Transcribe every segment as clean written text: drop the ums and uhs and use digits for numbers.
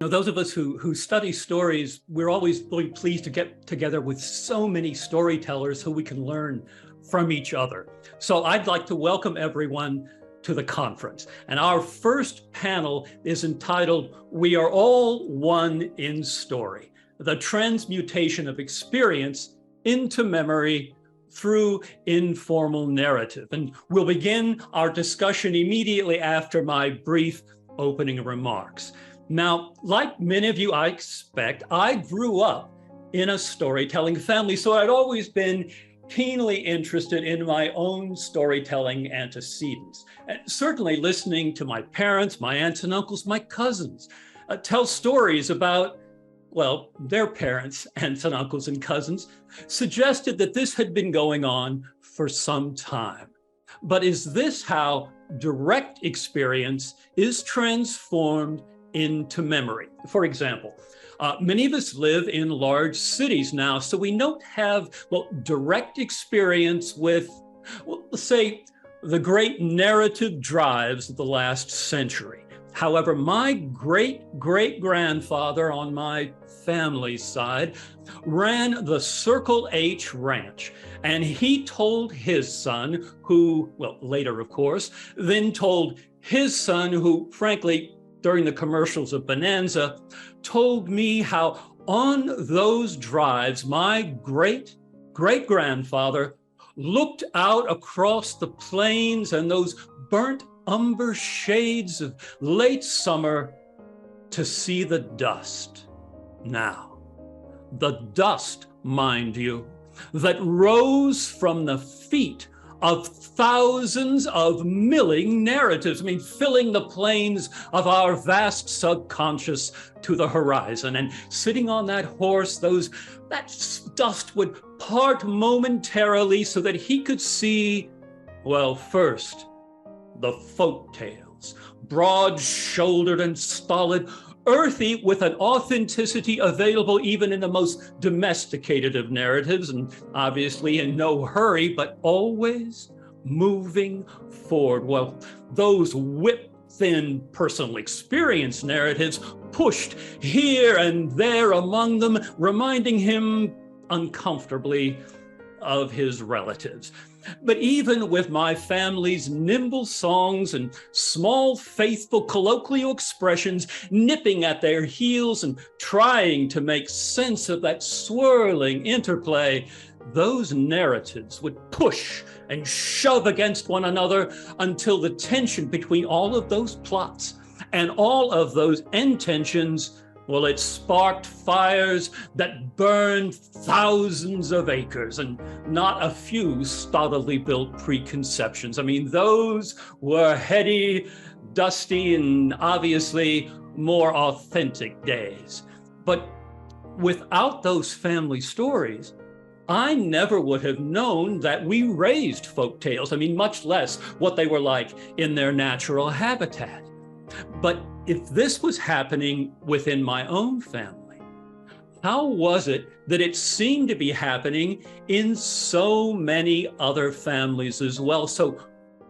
Those of us who study stories, we're always really pleased to get together with so many storytellers who we can learn from each other. So I'd like to welcome everyone to the conference. And our first panel is entitled, "We Are All One in Story: The Transmutation of Experience into Memory through Informal Narrative." And we'll begin our discussion immediately after my brief opening remarks. Now, like many of you, I expect, I grew up in a storytelling family, so I'd always been keenly interested in my own storytelling antecedents. And certainly listening to my parents, my aunts and uncles, my cousins tell stories about, well, their parents, aunts and uncles and cousins, suggested that this had been going on for some time. But is this how direct experience is transformed into memory? For example, many of us live in large cities now, so we don't have, well, direct experience with, well, let's say, the great narrative drives of the last century. However, my great-great-grandfather on my family's side ran the Circle H Ranch, and he told his son, who, well, later, of course, then told his son, who, frankly, during the commercials of Bonanza, told me how on those drives, my great-great-grandfather looked out across the plains and those burnt umber shades of late summer to see the dust. Now, the dust, mind you, that rose from the feet of thousands of milling narratives, filling the plains of our vast subconscious to the horizon. And sitting on that horse, that dust would part momentarily so that he could see, well, first, the folk tales, broad-shouldered and stolid, earthy with an authenticity available even in the most domesticated of narratives, and obviously in no hurry, but always moving forward. Well, those whip-thin personal experience narratives pushed here and there among them, reminding him uncomfortably of his relatives. But even with my family's nimble songs and small, faithful colloquial expressions nipping at their heels and trying to make sense of that swirling interplay, those narratives would push and shove against one another until the tension between all of those plots and all of those intentions, well, it sparked fires that burned thousands of acres and not a few stolidly built preconceptions. Those were heady, dusty, and obviously more authentic days. But without those family stories, I never would have known that we raised folk tales. Much less what they were like in their natural habitat. But if this was happening within my own family, how was it that it seemed to be happening in so many other families as well? So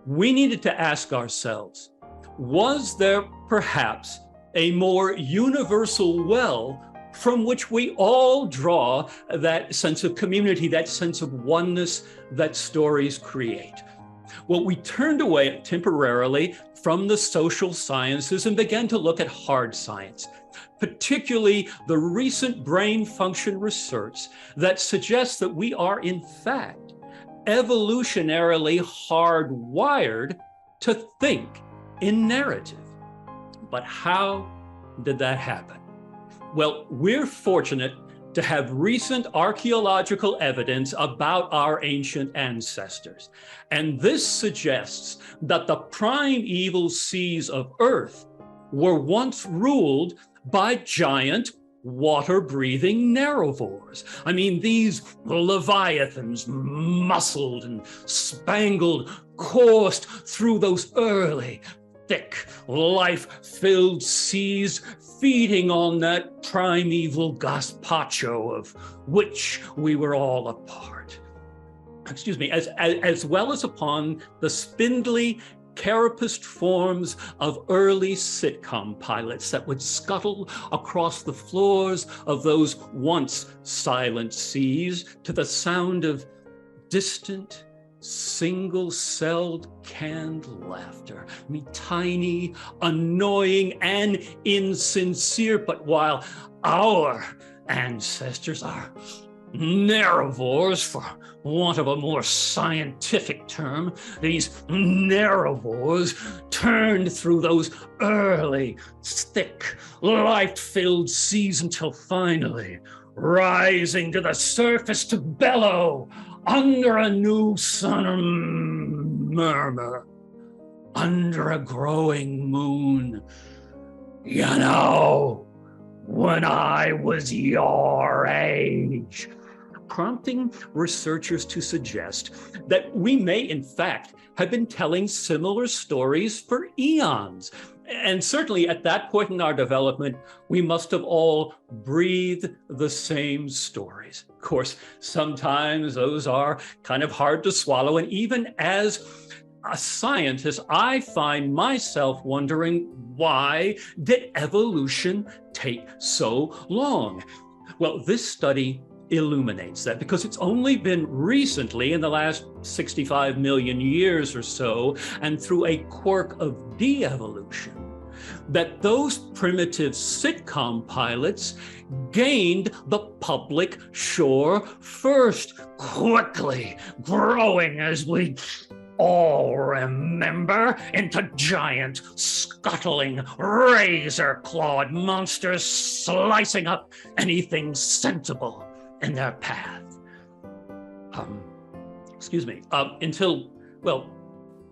we needed to ask ourselves, was there perhaps a more universal well from which we all draw that sense of community, that sense of oneness that stories create? Well, we turned away temporarily from the social sciences and began to look at hard science, particularly the recent brain function research that suggests that we are, in fact, evolutionarily hardwired to think in narrative. But how did that happen? Well, we're fortunate to have recent archaeological evidence about our ancient ancestors. And this suggests that the primeval seas of Earth were once ruled by giant water-breathing Narravors. These leviathans, muscled and spangled, coursed through those early, thick, life-filled seas, feeding on that primeval gazpacho of which we were all a part. As well as upon the spindly, carapaced forms of early sitcom pilots that would scuttle across the floors of those once silent seas to the sound of distant, single-celled canned laughter. I mean, tiny, annoying, and insincere. But while our ancestors are Narravors, for want of a more scientific term, these Narravors turned through those early, thick, life-filled seas until finally, rising to the surface to bellow under a new sun, murmur under a growing moon. You know, when I was your age, prompting researchers to suggest that we may, in fact, have been telling similar stories for eons. And certainly at that point in our development, we must have all breathed the same stories. Of course, sometimes those are kind of hard to swallow. And even as a scientist, I find myself wondering, why did evolution take so long? Well, this study illuminates that, because it's only been recently, in the last 65 million years or so, and through a quirk of de-evolution, that those primitive sitcom pilots gained the public shore first, quickly growing, as we all remember, into giant, scuttling, razor-clawed monsters slicing up anything sensible in their path. Until, well,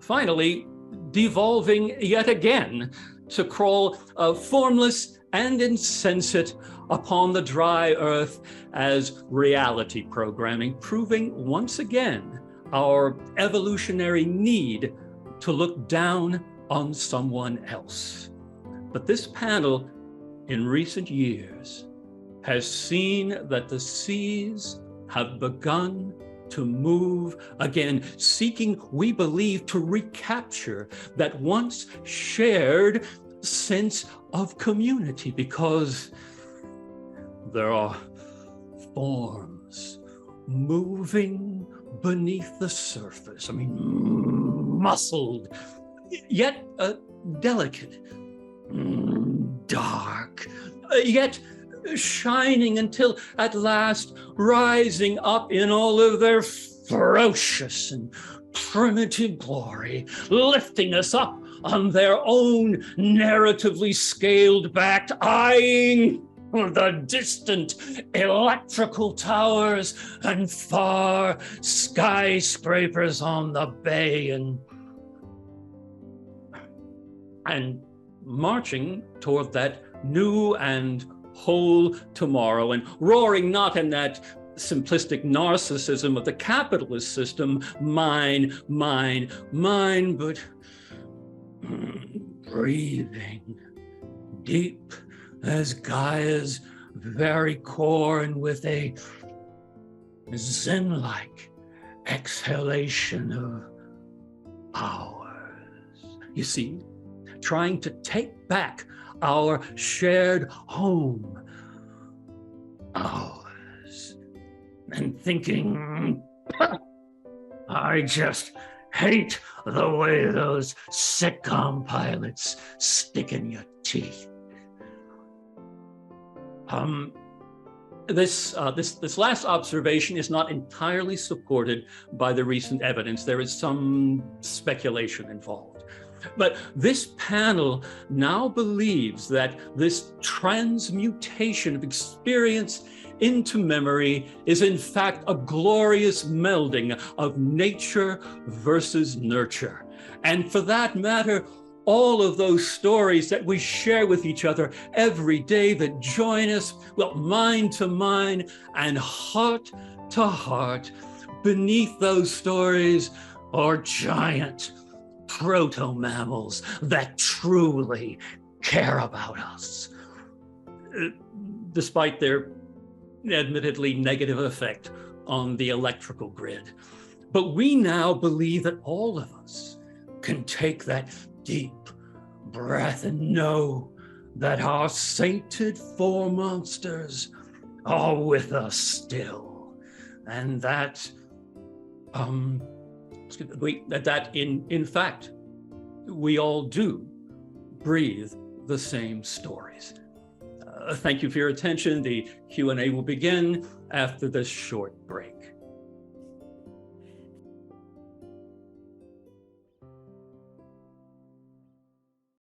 finally devolving yet again to crawl formless and insensate upon the dry earth as reality programming, proving once again our evolutionary need to look down on someone else. But this panel in recent years has seen that the seas have begun to move again, seeking, we believe, to recapture that once shared sense of community, because there are forms moving beneath the surface. I mean, muscled, yet delicate, dark, yet shining, until at last rising up in all of their ferocious and primitive glory, lifting us up on their own narratively scaled-backed, eyeing the distant electrical towers and far skyscrapers on the bay, and marching toward that new and whole tomorrow, and roaring not in that simplistic narcissism of the capitalist system, mine, mine, mine, but breathing deep as Gaia's very core, and with a zen-like exhalation of ours. You see, trying to take back our shared home, ours, and thinking, I just hate the way those sitcom pilots stick in your teeth. This last observation is not entirely supported by the recent evidence. There is some speculation involved. But this panel now believes that this transmutation of experience into memory is in fact a glorious melding of nature versus nurture. And for that matter, all of those stories that we share with each other every day that join us, well, mind to mind and heart to heart, beneath those stories are giant proto-mammals that truly care about us, despite their admittedly negative effect on the electrical grid. But we now believe that all of us can take that deep breath and know that our sainted four monsters are with us still, and that in fact we all do breathe the same stories. Thank you for your attention. The Q&A will begin after this short break.